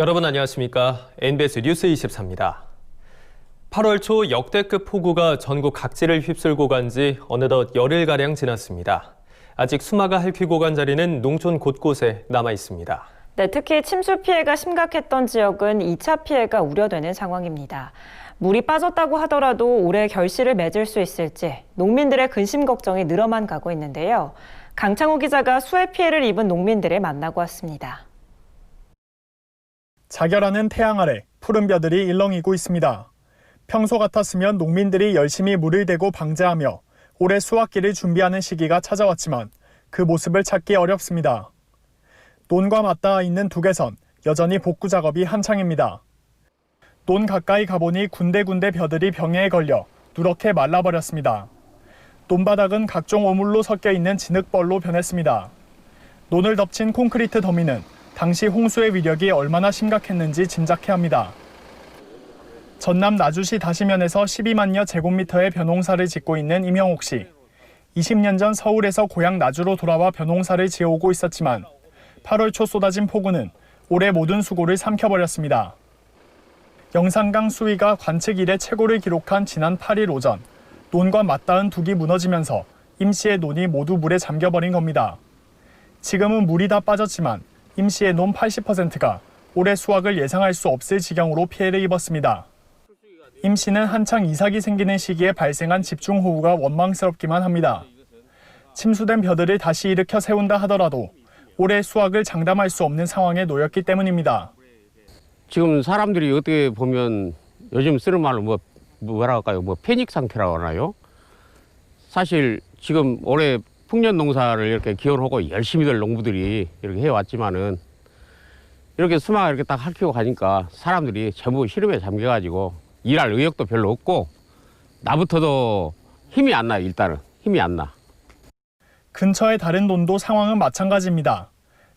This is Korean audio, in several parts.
여러분 안녕하십니까? NBS 뉴스 24입니다. 8월 초 역대급 폭우가 전국 각지를 휩쓸고 간 지 어느덧 열흘가량 지났습니다. 아직 수마가 핥히고 간 자리는 농촌 곳곳에 남아 있습니다. 네, 특히 침수 피해가 심각했던 지역은 2차 피해가 우려되는 상황입니다. 물이 빠졌다고 하더라도 올해 결실을 맺을 수 있을지 농민들의 근심 걱정이 늘어만 가고 있는데요. 강창호 기자가 수해 피해를 입은 농민들을 만나고 왔습니다. 자결하는 태양 아래 푸른 벼들이 일렁이고 있습니다. 평소 같았으면 농민들이 열심히 물을 대고 방제하며 올해 수확기를 준비하는 시기가 찾아왔지만 그 모습을 찾기 어렵습니다. 논과 맞닿아 있는 두개선, 여전히 복구 작업이 한창입니다. 논 가까이 가보니 군데군데 벼들이 병해에 걸려 누렇게 말라버렸습니다. 논바닥은 각종 오물로 섞여 있는 진흙벌로 변했습니다. 논을 덮친 콘크리트 더미는 당시 홍수의 위력이 얼마나 심각했는지 짐작해야 합니다. 전남 나주시 다시면에서 12만여 제곱미터의 벼농사를 짓고 있는 임형옥 씨. 20년 전 서울에서 고향 나주로 돌아와 벼농사를 지어오고 있었지만 8월 초 쏟아진 폭우는 올해 모든 수고를 삼켜버렸습니다. 영산강 수위가 관측 이래 최고를 기록한 지난 8일 오전, 논과 맞닿은 둑이 무너지면서 임 씨의 논이 모두 물에 잠겨버린 겁니다. 지금은 물이 다 빠졌지만 임 씨의 논 80%가 올해 수확을 예상할 수 없을 지경으로 피해를 입었습니다. 임 씨는 한창 이삭이 생기는 시기에 발생한 집중호우가 원망스럽기만 합니다. 침수된 벼들을 다시 일으켜 세운다 하더라도 올해 수확을 장담할 수 없는 상황에 놓였기 때문입니다. 지금 사람들이 어떻게 보면 요즘 쓰는 말로 뭐라 할까요? 패닉 상태라고 하나요? 사실 지금 올해 풍년 농사를 이렇게 기원하고 열심히들 농부들이 이렇게 해왔지만은 이렇게 수마가 이렇게 딱 핥히고 가니까 사람들이 전부 시름에 잠겨가지고 일할 의욕도 별로 없고 나부터도 힘이 안 나요. 일단은 힘이 안 나. 근처의 다른 논도 상황은 마찬가지입니다.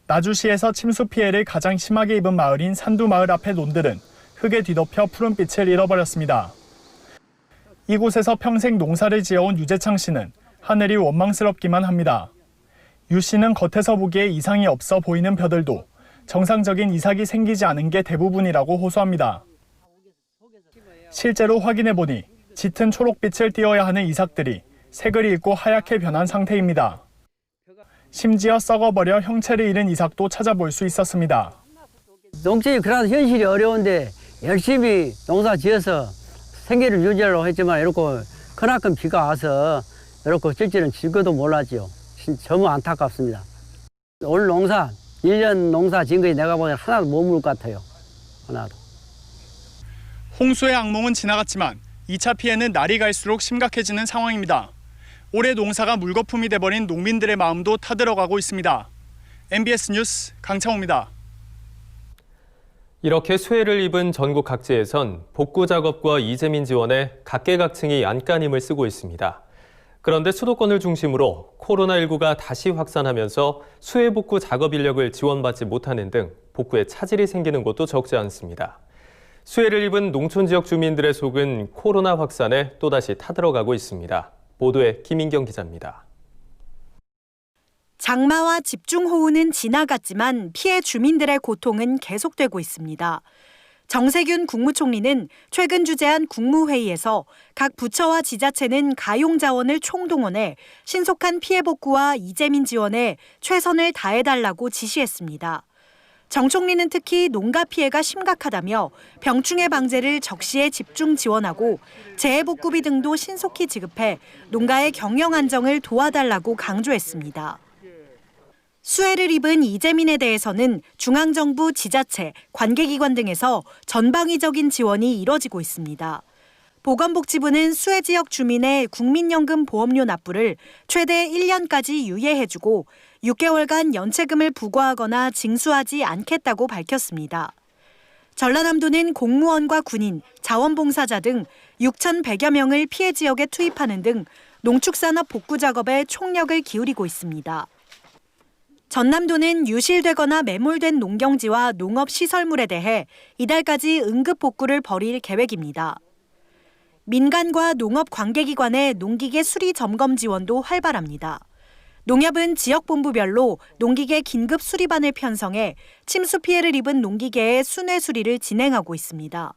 나주시에서 침수 피해를 가장 심하게 입은 마을인 산두마을 앞의 논들은 흙에 뒤덮여 푸른빛을 잃어버렸습니다. 이곳에서 평생 농사를 지어온 유재창 씨는 하늘이 원망스럽기만 합니다. 유 씨는 겉에서 보기에 이상이 없어 보이는 벼들도 정상적인 이삭이 생기지 않은 게 대부분이라고 호소합니다. 실제로 확인해보니 짙은 초록빛을 띄어야 하는 이삭들이 색을 잃고 하얗게 변한 상태입니다. 심지어 썩어버려 형체를 잃은 이삭도 찾아볼 수 있었습니다. 농촌이 그런 현실이 어려운데 열심히 농사 지어서 생계를 유지하려고 했지만 이렇게 크나큰 비가 와서 이렇게 질지는 질거도 몰랐지요. 너무 안타깝습니다. 올 농사, 1년 농사 지은 것이 내가 보기엔 하나도 못 물 것 같아요. 하나도. 홍수의 악몽은 지나갔지만 2차 피해는 날이 갈수록 심각해지는 상황입니다. 올해 농사가 물거품이 돼버린 농민들의 마음도 타들어가고 있습니다. NBS 뉴스 강창호입니다. 이렇게 수해를 입은 전국 각지에선 복구 작업과 이재민 지원에 각계각층이 안간힘을 쓰고 있습니다. 그런데 수도권을 중심으로 코로나19가 다시 확산하면서 수해 복구 작업 인력을 지원받지 못하는 등 복구에 차질이 생기는 곳도 적지 않습니다. 수해를 입은 농촌 지역 주민들의 속은 코로나 확산에 또다시 타들어가고 있습니다. 보도에 김인경 기자입니다. 장마와 집중호우는 지나갔지만 피해 주민들의 고통은 계속되고 있습니다. 정세균 국무총리는 최근 주재한 국무회의에서 각 부처와 지자체는 가용 자원을 총동원해 신속한 피해 복구와 이재민 지원에 최선을 다해달라고 지시했습니다. 정 총리는 특히 농가 피해가 심각하다며 병충해 방제를 적시에 집중 지원하고 재해복구비 등도 신속히 지급해 농가의 경영 안정을 도와달라고 강조했습니다. 수해를 입은 이재민에 대해서는 중앙정부, 지자체, 관계기관 등에서 전방위적인 지원이 이뤄지고 있습니다. 보건복지부는 수해 지역 주민의 국민연금 보험료 납부를 최대 1년까지 유예해주고 6개월간 연체금을 부과하거나 징수하지 않겠다고 밝혔습니다. 전라남도는 공무원과 군인, 자원봉사자 등 6,100여 명을 피해 지역에 투입하는 등 농축산업 복구 작업에 총력을 기울이고 있습니다. 전남도는 유실되거나 매몰된 농경지와 농업시설물에 대해 이달까지 응급 복구를 벌일 계획입니다. 민간과 농업 관계기관의 농기계 수리 점검 지원도 활발합니다. 농협은 지역본부별로 농기계 긴급 수리반을 편성해 침수 피해를 입은 농기계의 순회 수리를 진행하고 있습니다.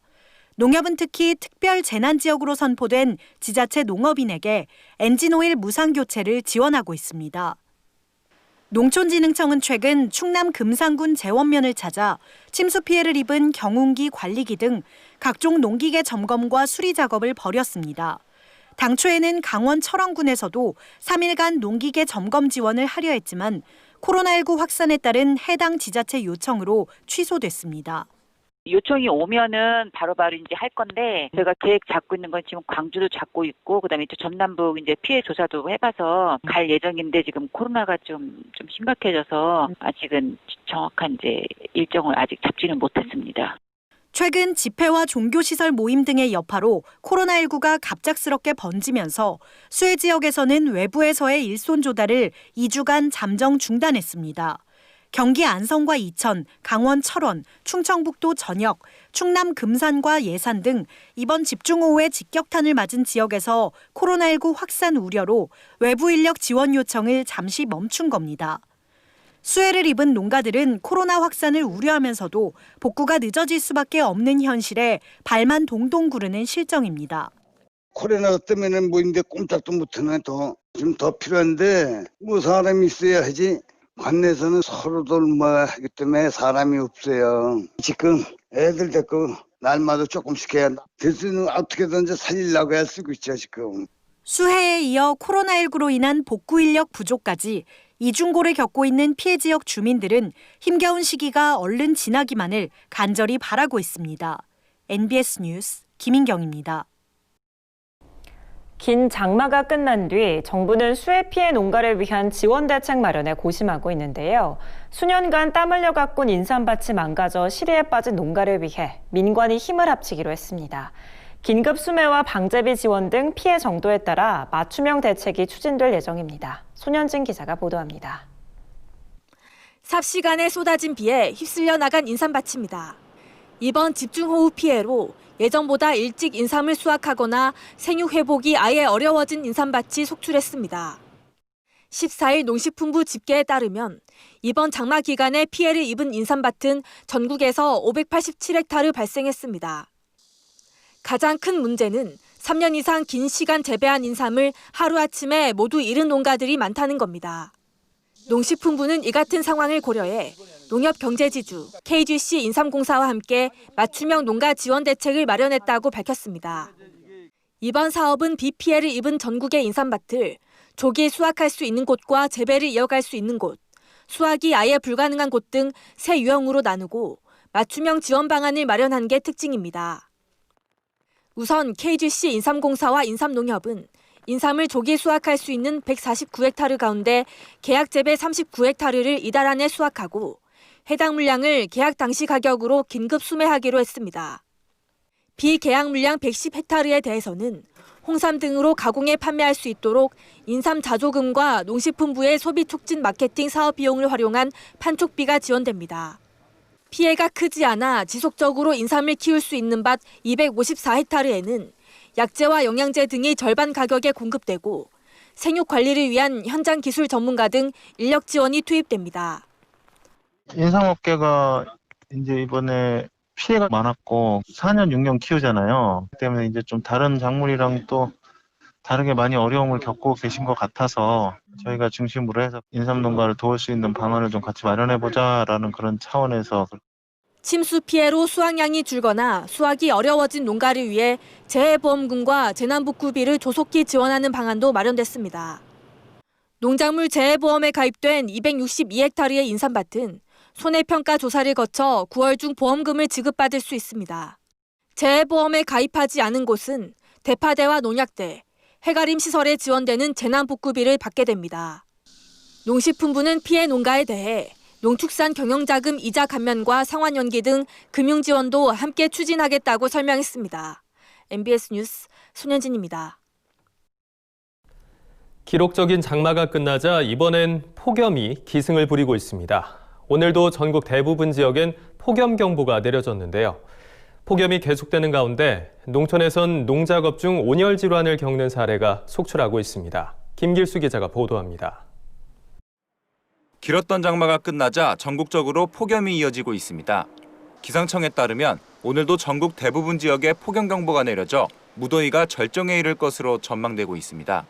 농협은 특히 특별 재난 지역으로 선포된 지자체 농업인에게 엔진오일 무상 교체를 지원하고 있습니다. 농촌진흥청은 최근 충남 금산군 제원면을 찾아 침수 피해를 입은 경운기, 관리기 등 각종 농기계 점검과 수리 작업을 벌였습니다. 당초에는 강원 철원군에서도 3일간 농기계 점검 지원을 하려 했지만 코로나19 확산에 따른 해당 지자체 요청으로 취소됐습니다. 요청이 오면은 바로바로 이제 할 건데, 제가 계획 잡고 있는 건 지금 광주도 잡고 있고, 그다음에 또 전남북 이제 피해 조사도 해봐서 갈 예정인데, 지금 코로나가 좀 심각해져서 아직은 정확한 이제 일정을 아직 잡지는 못했습니다. 최근 집회와 종교시설 모임 등의 여파로 코로나19가 갑작스럽게 번지면서 수해 지역에서는 외부에서의 일손 조달을 2주간 잠정 중단했습니다. 경기 안성과 이천, 강원 철원, 충청북도 전역, 충남 금산과 예산 등 이번 집중호우의 직격탄을 맞은 지역에서 코로나19 확산 우려로 외부 인력 지원 요청을 잠시 멈춘 겁니다. 수해를 입은 농가들은 코로나 확산을 우려하면서도 복구가 늦어질 수밖에 없는 현실에 발만 동동 구르는 실정입니다. 코로나 때문에 모임인데 꼼짝도 못하네. 좀 더 필요한데 사람이 있어야 하지. 관내에서는 서로들 하기 때문에 사람이 없어요. 지금 애들 데리고 날마다 조금씩 해야 대수는 어떻게든지 살리려고 해 쓰고 있죠 지금. 수해에 이어 코로나19로 인한 복구 인력 부족까지 이중고를 겪고 있는 피해 지역 주민들은 힘겨운 시기가 얼른 지나기만을 간절히 바라고 있습니다. NBS 뉴스 김인경입니다. 긴 장마가 끝난 뒤 정부는 수해 피해 농가를 위한 지원 대책 마련에 고심하고 있는데요. 수년간 땀 흘려 가꾼 인삼밭이 망가져 시리에 빠진 농가를 위해 민관이 힘을 합치기로 했습니다. 긴급 수매와 방제비 지원 등 피해 정도에 따라 맞춤형 대책이 추진될 예정입니다. 손현진 기자가 보도합니다. 삽시간에 쏟아진 비에 휩쓸려 나간 인삼밭입니다. 이번 집중호우 피해로 예전보다 일찍 인삼을 수확하거나 생육 회복이 아예 어려워진 인삼밭이 속출했습니다. 14일 농식품부 집계에 따르면 이번 장마 기간에 피해를 입은 인삼밭은 전국에서 587헥타르 발생했습니다. 가장 큰 문제는 3년 이상 긴 시간 재배한 인삼을 하루아침에 모두 잃은 농가들이 많다는 겁니다. 농식품부는 이 같은 상황을 고려해 농협경제지주, KGC 인삼공사와 함께 맞춤형 농가 지원 대책을 마련했다고 밝혔습니다. 이번 사업은 비 피해를 입은 전국의 인삼밭을 조기 수확할 수 있는 곳과 재배를 이어갈 수 있는 곳, 수확이 아예 불가능한 곳 등 세 유형으로 나누고 맞춤형 지원 방안을 마련한 게 특징입니다. 우선 KGC 인삼공사와 인삼농협은 인삼을 조기 수확할 수 있는 149헥타르 가운데 계약 재배 39헥타르를 이달 안에 수확하고 해당 물량을 계약 당시 가격으로 긴급 수매하기로 했습니다. 비계약 물량 110헥타르에 대해서는 홍삼 등으로 가공해 판매할 수 있도록 인삼 자조금과 농식품부의 소비 촉진 마케팅 사업 비용을 활용한 판촉비가 지원됩니다. 피해가 크지 않아 지속적으로 인삼을 키울 수 있는 밭 254헥타르에는 약재와 영양제 등이 절반 가격에 공급되고 생육 관리를 위한 현장 기술 전문가 등 인력 지원이 투입됩니다. 인삼업계가 이제 이번에 피해가 많았고 4년, 6년 키우잖아요. 그 때문에 이제 좀 다른 작물이랑 또 다르게 많이 어려움을 겪고 계신 것 같아서 저희가 중심으로 해서 인삼 농가를 도울 수 있는 방안을 좀 같이 마련해보자라는 그런 차원에서. 침수 피해로 수확량이 줄거나 수확이 어려워진 농가를 위해 재해보험금과 재난복구비를 조속히 지원하는 방안도 마련됐습니다. 농작물 재해보험에 가입된 262헥타르의 인삼밭은 손해평가 조사를 거쳐 9월 중 보험금을 지급받을 수 있습니다. 재해보험에 가입하지 않은 곳은 대파대와 농약대, 해가림 시설에 지원되는 재난복구비를 받게 됩니다. 농식품부는 피해 농가에 대해 농축산 경영자금 이자 감면과 상환 연기 등 금융 지원도 함께 추진하겠다고 설명했습니다. MBS 뉴스 손현진입니다. 기록적인 장마가 끝나자 이번엔 폭염이 기승을 부리고 있습니다. 오늘도 전국 대부분 지역엔 폭염경보가 내려졌는데요. 폭염이 계속되는 가운데 농촌에선 농작업 중 온열 질환을 겪는 사례가 속출하고 있습니다. 김길수 기자가 보도합니다. 길었던 장마가 끝나자 전국적으로 폭염이 이어지고 있습니다. 기상청에 따르면 오늘도 전국 대부분 지역에 폭염경보가 내려져 무더위가 절정에 이를 것으로 전망되고 있습니다.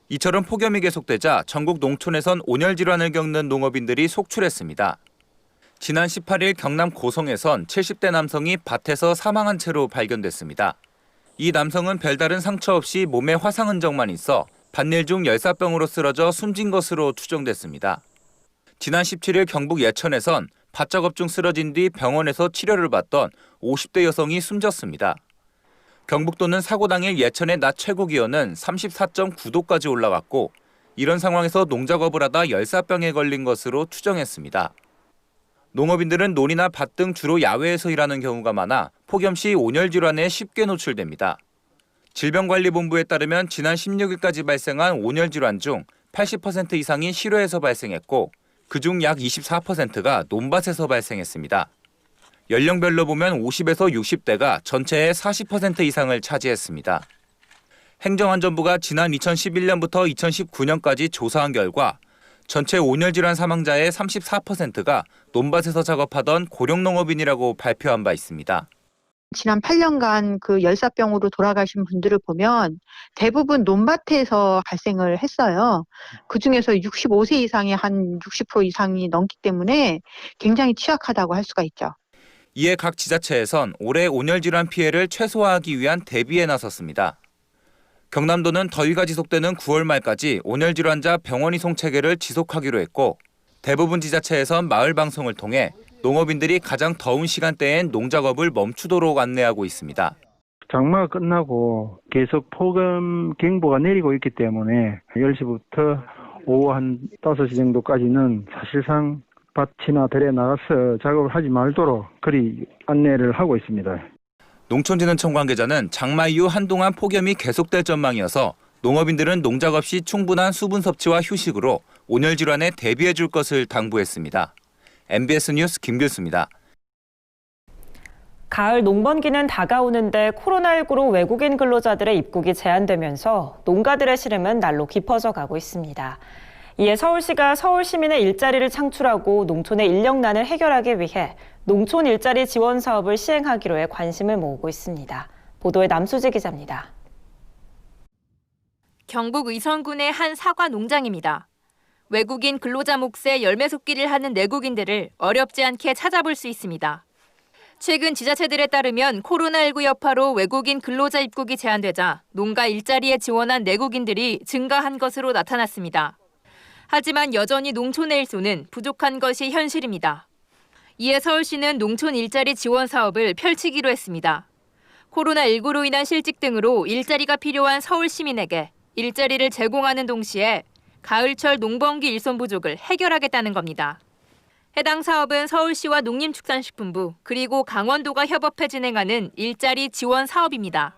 이처럼 폭염이 계속되자 전국 농촌에선 온열 질환을 겪는 농업인들이 속출했습니다. 지난 18일 경남 고성에선 70대 남성이 밭에서 사망한 채로 발견됐습니다. 이 남성은 별다른 상처 없이 몸에 화상 흔적만 있어 밭일 중 열사병으로 쓰러져 숨진 것으로 추정됐습니다. 지난 17일 경북 예천에선 밭작업 중 쓰러진 뒤 병원에서 치료를 받던 50대 여성이 숨졌습니다. 경북도는 사고 당일 예천의 낮 최고 기온은 34.9도까지 올라갔고 이런 상황에서 농작업을 하다 열사병에 걸린 것으로 추정했습니다. 농업인들은 논이나 밭 등 주로 야외에서 일하는 경우가 많아 폭염 시 온열 질환에 쉽게 노출됩니다. 질병관리본부에 따르면 지난 16일까지 발생한 온열 질환 중 80% 이상이 실외에서 발생했고 그중 약 24%가 논밭에서 발생했습니다. 연령별로 보면 50에서 60대가 전체의 40% 이상을 차지했습니다. 행정안전부가 지난 2011년부터 2019년까지 조사한 결과 전체 온열 질환 사망자의 34%가 논밭에서 작업하던 고령농업인이라고 발표한 바 있습니다. 지난 8년간 그 열사병으로 돌아가신 분들을 보면 대부분 논밭에서 발생을 했어요. 그중에서 65세 이상이 한 60% 이상이 넘기 때문에 굉장히 취약하다고 할 수가 있죠. 이에 각 지자체에선 올해 온열 질환 피해를 최소화하기 위한 대비에 나섰습니다. 경남도는 더위가 지속되는 9월 말까지 온열 질환자 병원 이송 체계를 지속하기로 했고 대부분 지자체에선 마을 방송을 통해 농업인들이 가장 더운 시간대엔 농작업을 멈추도록 안내하고 있습니다. 장마가 끝나고 계속 폭염 경보가 내리고 있기 때문에 10시부터 오후 한 5시 정도까지는 사실상 밭이나 들에 나가서 작업을 하지 말도록 그리 안내를 하고 있습니다. 농촌진흥청 관계자는 장마 이후 한동안 폭염이 계속될 전망이어서 농업인들은 농작업 시 충분한 수분 섭취와 휴식으로 온열 질환에 대비해 줄 것을 당부했습니다. MBS 뉴스 김길수입니다. 가을 농번기는 다가오는데 코로나19로 외국인 근로자들의 입국이 제한되면서 농가들의 시름은 날로 깊어져 가고 있습니다. 이에 서울시가 서울 시민의 일자리를 창출하고 농촌의 인력난을 해결하기 위해 농촌 일자리 지원 사업을 시행하기로 해 관심을 모으고 있습니다. 보도에 남수지 기자입니다. 경북 의성군의 한 사과 농장입니다. 외국인 근로자 몫에 열매 속기를 하는 내국인들을 어렵지 않게 찾아볼 수 있습니다. 최근 지자체들에 따르면 코로나19 여파로 외국인 근로자 입국이 제한되자 농가 일자리에 지원한 내국인들이 증가한 것으로 나타났습니다. 하지만 여전히 농촌의 일손은 부족한 것이 현실입니다. 이에 서울시는 농촌 일자리 지원 사업을 펼치기로 했습니다. 코로나19로 인한 실직 등으로 일자리가 필요한 서울 시민에게 일자리를 제공하는 동시에 가을철 농번기 일손 부족을 해결하겠다는 겁니다. 해당 사업은 서울시와 농림축산식품부 그리고 강원도가 협업해 진행하는 일자리 지원 사업입니다.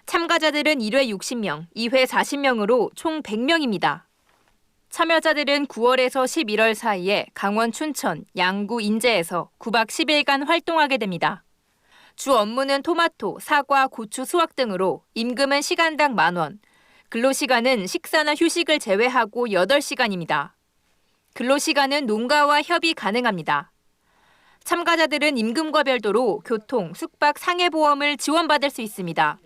참가자들은 1회 60명, 2회 40명으로 총 100명입니다. 참여자들은 9월에서 11월 사이에 강원 춘천, 양구, 인제에서 9박 10일간 활동하게 됩니다. 주 업무는 토마토, 사과, 고추, 수확 등으로 임금은 시간당 10,000원, 근로시간은 식사나 휴식을 제외하고 8시간입니다. 근로시간은 농가와 협의 가능합니다. 참가자들은 임금과 별도로 교통, 숙박, 상해보험을 지원받을 수 있습니다.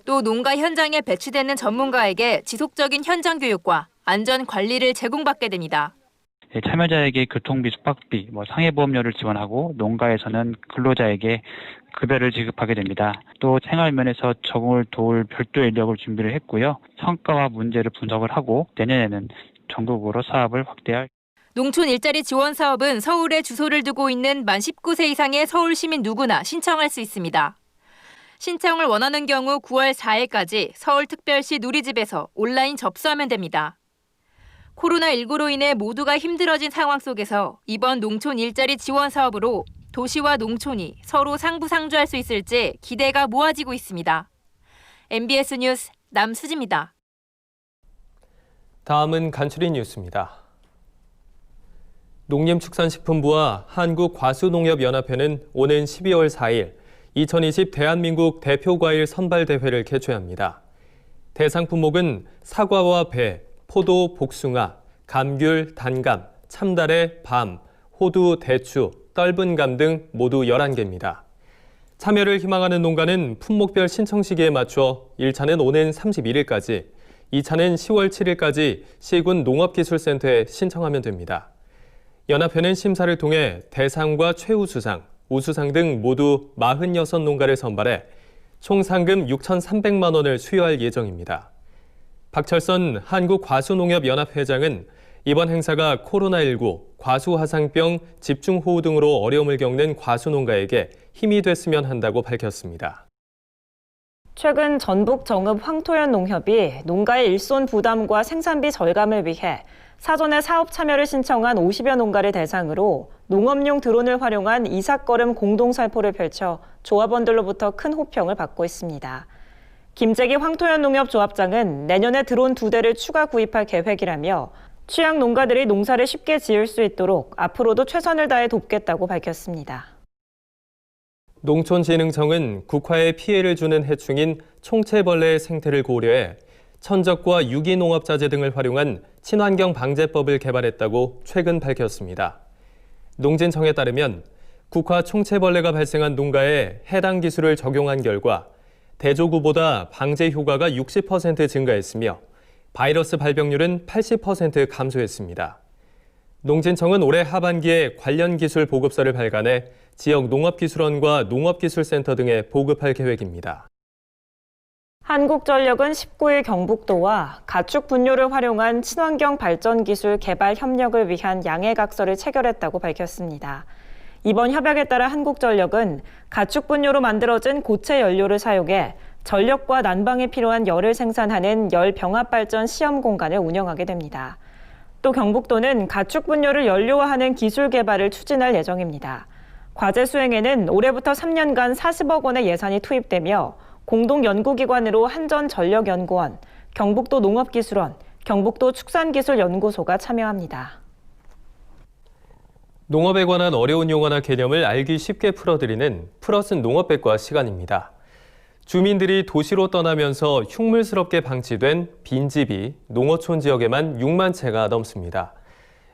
또 농가 현장에 배치되는 전문가에게 지속적인 현장 교육과 안전 관리를 제공받게 됩니다. 참여자에게 교통비, 숙박비, 상해보험료를 지원하고 농가에서는 근로자에게 급여를 지급하게 됩니다. 또 생활 면에서 적응을 도울 별도 인력을 준비를 했고요. 성과와 문제를 분석을 하고 내년에는 전국으로 사업을 확대할. 농촌 일자리 지원 사업은 서울에 주소를 두고 있는 만 19세 이상의 서울 시민 누구나 신청할 수 있습니다. 신청을 원하는 경우 9월 4일까지 서울특별시 누리집에서 온라인 접수하면 됩니다. 코로나19로 인해 모두가 힘들어진 상황 속에서 이번 농촌 일자리 지원 사업으로 도시와 농촌이 서로 상부상조할 수 있을지 기대가 모아지고 있습니다. MBS 뉴스 남수지입니다. 다음은 간추린 뉴스입니다. 농림축산식품부와 한국과수농협연합회는 오는 12월 4일 2020 대한민국 대표과일 선발대회를 개최합니다. 대상 품목은 사과와 배, 포도, 복숭아, 감귤, 단감, 참다래, 밤, 호두, 대추, 떫은감 등 모두 11개입니다. 참여를 희망하는 농가는 품목별 신청 시기에 맞춰 1차는 오는 31일까지, 2차는 10월 7일까지 시군 농업기술센터에 신청하면 됩니다. 연합회는 심사를 통해 대상과 최우수상, 우수상 등 모두 46농가를 선발해 총 상금 6,300만 원을 수여할 예정입니다. 박철선 한국과수농협연합회장은 이번 행사가 코로나19, 과수화상병, 집중호우 등으로 어려움을 겪는 과수농가에게 힘이 됐으면 한다고 밝혔습니다. 최근 전북 정읍 황토현 농협이 농가의 일손 부담과 생산비 절감을 위해 사전에 사업 참여를 신청한 50여 농가를 대상으로 농업용 드론을 활용한 이삭걸음 공동살포를 펼쳐 조합원들로부터 큰 호평을 받고 있습니다. 김재기 황토현 농협 조합장은 내년에 드론 2대를 추가 구입할 계획이라며 취약 농가들이 농사를 쉽게 지을 수 있도록 앞으로도 최선을 다해 돕겠다고 밝혔습니다. 농촌진흥청은 국화에 피해를 주는 해충인 총채벌레의 생태를 고려해 천적과 유기농업자재 등을 활용한 친환경 방제법을 개발했다고 최근 밝혔습니다. 농진청에 따르면 국화 총채벌레가 발생한 농가에 해당 기술을 적용한 결과 대조구보다 방제 효과가 60% 증가했으며 바이러스 발병률은 80% 감소했습니다. 농진청은 올해 하반기에 관련 기술 보급서를 발간해 지역 농업기술원과 농업기술센터 등에 보급할 계획입니다. 한국전력은 19일 경북도와 가축 분뇨를 활용한 친환경 발전 기술 개발 협력을 위한 양해각서를 체결했다고 밝혔습니다. 이번 협약에 따라 한국전력은 가축 분뇨로 만들어진 고체 연료를 사용해 전력과 난방에 필요한 열을 생산하는 열 병합 발전 시험 공간을 운영하게 됩니다. 또 경북도는 가축 분뇨를 연료화하는 기술 개발을 추진할 예정입니다. 과제 수행에는 올해부터 3년간 40억 원의 예산이 투입되며 공동연구기관으로 한전전력연구원, 경북도 농업기술원, 경북도 축산기술연구소가 참여합니다. 농업에 관한 어려운 용어나 개념을 알기 쉽게 풀어드리는 풀어쓴 농업백과 시간입니다. 주민들이 도시로 떠나면서 흉물스럽게 방치된 빈집이 농어촌 지역에만 6만 채가 넘습니다.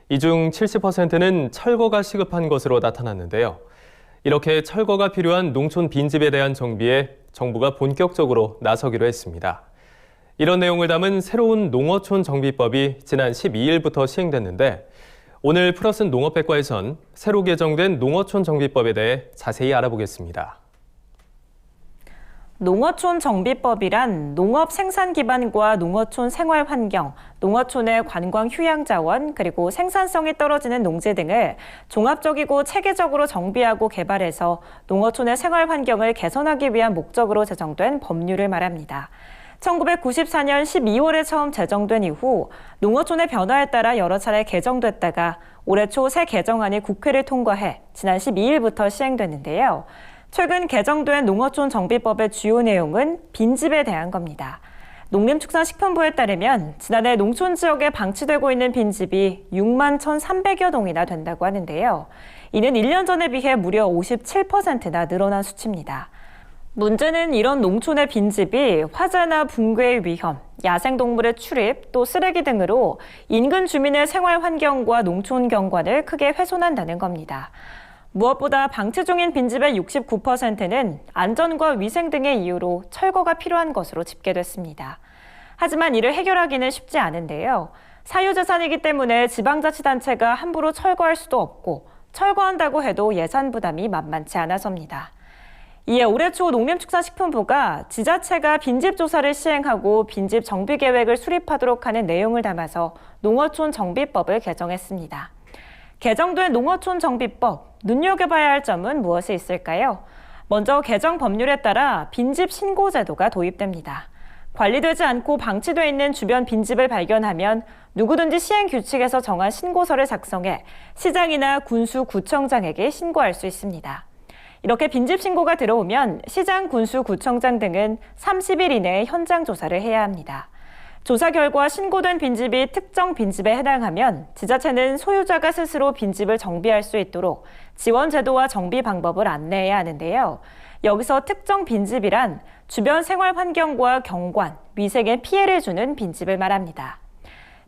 이 중 70%는 철거가 시급한 것으로 나타났는데요. 이렇게 철거가 필요한 농촌 빈집에 대한 정비에 정부가 본격적으로 나서기로 했습니다. 이런 내용을 담은 새로운 농어촌 정비법이 지난 12일부터 시행됐는데 오늘 풀어쓴 농업백과에선 새로 개정된 농어촌 정비법에 대해 자세히 알아보겠습니다. 농어촌 정비법이란 농업 생산 기반과 농어촌 생활 환경, 농어촌의 관광 휴양 자원, 그리고 생산성이 떨어지는 농지 등을 종합적이고 체계적으로 정비하고 개발해서 농어촌의 생활 환경을 개선하기 위한 목적으로 제정된 법률을 말합니다. 1994년 12월에 처음 제정된 이후 농어촌의 변화에 따라 여러 차례 개정됐다가 올해 초 새 개정안이 국회를 통과해 지난 12일부터 시행됐는데요. 최근 개정된 농어촌 정비법의 주요 내용은 빈집에 대한 겁니다. 농림축산식품부에 따르면 지난해 농촌 지역에 방치되고 있는 빈집이 6만 1,300여 동이나 된다고 하는데요. 이는 1년 전에 비해 무려 57%나 늘어난 수치입니다. 문제는 이런 농촌의 빈집이 화재나 붕괴의 위험, 야생동물의 출입, 또 쓰레기 등으로 인근 주민의 생활 환경과 농촌 경관을 크게 훼손한다는 겁니다. 무엇보다 방치 중인 빈집의 69%는 안전과 위생 등의 이유로 철거가 필요한 것으로 집계됐습니다. 하지만 이를 해결하기는 쉽지 않은데요. 사유재산이기 때문에 지방자치단체가 함부로 철거할 수도 없고 철거한다고 해도 예산 부담이 만만치 않아서입니다. 이에 올해 초 농림축산식품부가 지자체가 빈집 조사를 시행하고 빈집 정비 계획을 수립하도록 하는 내용을 담아서 농어촌 정비법을 개정했습니다. 개정된 농어촌 정비법, 눈여겨봐야 할 점은 무엇이 있을까요? 먼저 개정 법률에 따라 빈집 신고 제도가 도입됩니다. 관리되지 않고 방치돼 있는 주변 빈집을 발견하면 누구든지 시행 규칙에서 정한 신고서를 작성해 시장이나 군수, 구청장에게 신고할 수 있습니다. 이렇게 빈집 신고가 들어오면 시장, 군수, 구청장 등은 30일 이내에 현장 조사를 해야 합니다. 조사 결과 신고된 빈집이 특정 빈집에 해당하면 지자체는 소유자가 스스로 빈집을 정비할 수 있도록 지원 제도와 정비 방법을 안내해야 하는데요. 여기서 특정 빈집이란 주변 생활 환경과 경관, 위생에 피해를 주는 빈집을 말합니다.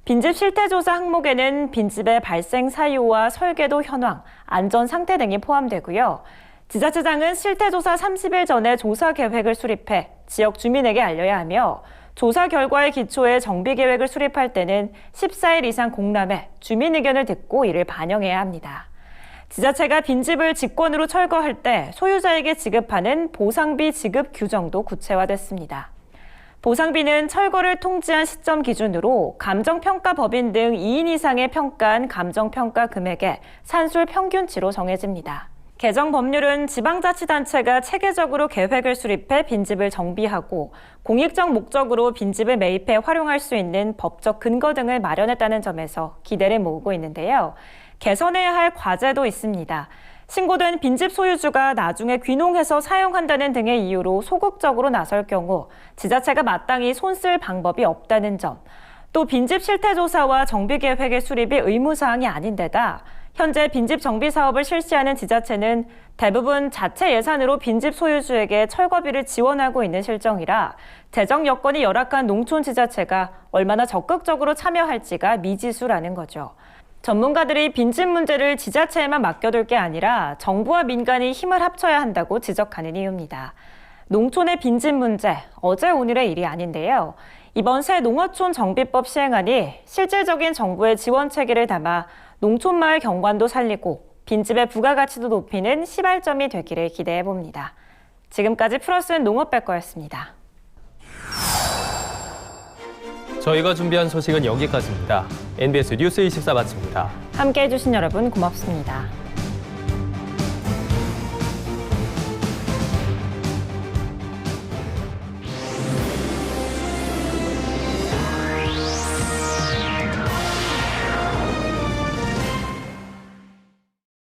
빈집 실태조사 항목에는 빈집의 발생 사유와 설계도 현황, 안전 상태 등이 포함되고요. 지자체장은 실태조사 30일 전에 조사 계획을 수립해 지역 주민에게 알려야 하며 조사 결과에 기초해 정비 계획을 수립할 때는 14일 이상 공람해 주민 의견을 듣고 이를 반영해야 합니다. 지자체가 빈집을 직권으로 철거할 때 소유자에게 지급하는 보상비 지급 규정도 구체화됐습니다. 보상비는 철거를 통지한 시점 기준으로 감정평가법인 등 2인 이상의 평가한 감정평가 금액의 산술 평균치로 정해집니다. 개정 법률은 지방자치단체가 체계적으로 계획을 수립해 빈집을 정비하고 공익적 목적으로 빈집을 매입해 활용할 수 있는 법적 근거 등을 마련했다는 점에서 기대를 모으고 있는데요. 개선해야 할 과제도 있습니다. 신고된 빈집 소유주가 나중에 귀농해서 사용한다는 등의 이유로 소극적으로 나설 경우 지자체가 마땅히 손쓸 방법이 없다는 점, 또 빈집 실태조사와 정비계획의 수립이 의무사항이 아닌 데다 현재 빈집 정비 사업을 실시하는 지자체는 대부분 자체 예산으로 빈집 소유주에게 철거비를 지원하고 있는 실정이라 재정 여건이 열악한 농촌 지자체가 얼마나 적극적으로 참여할지가 미지수라는 거죠. 전문가들이 빈집 문제를 지자체에만 맡겨둘 게 아니라 정부와 민간이 힘을 합쳐야 한다고 지적하는 이유입니다. 농촌의 빈집 문제, 어제 오늘의 일이 아닌데요. 이번 새 농어촌 정비법 시행안이 실질적인 정부의 지원 체계를 담아 농촌마을 경관도 살리고 빈집의 부가가치도 높이는 시발점이 되기를 기대해봅니다. 지금까지 플러스는 농업백과였습니다. 저희가 준비한 소식은 여기까지입니다. NBS 뉴스 24 마칩니다. 함께해 주신 여러분 고맙습니다.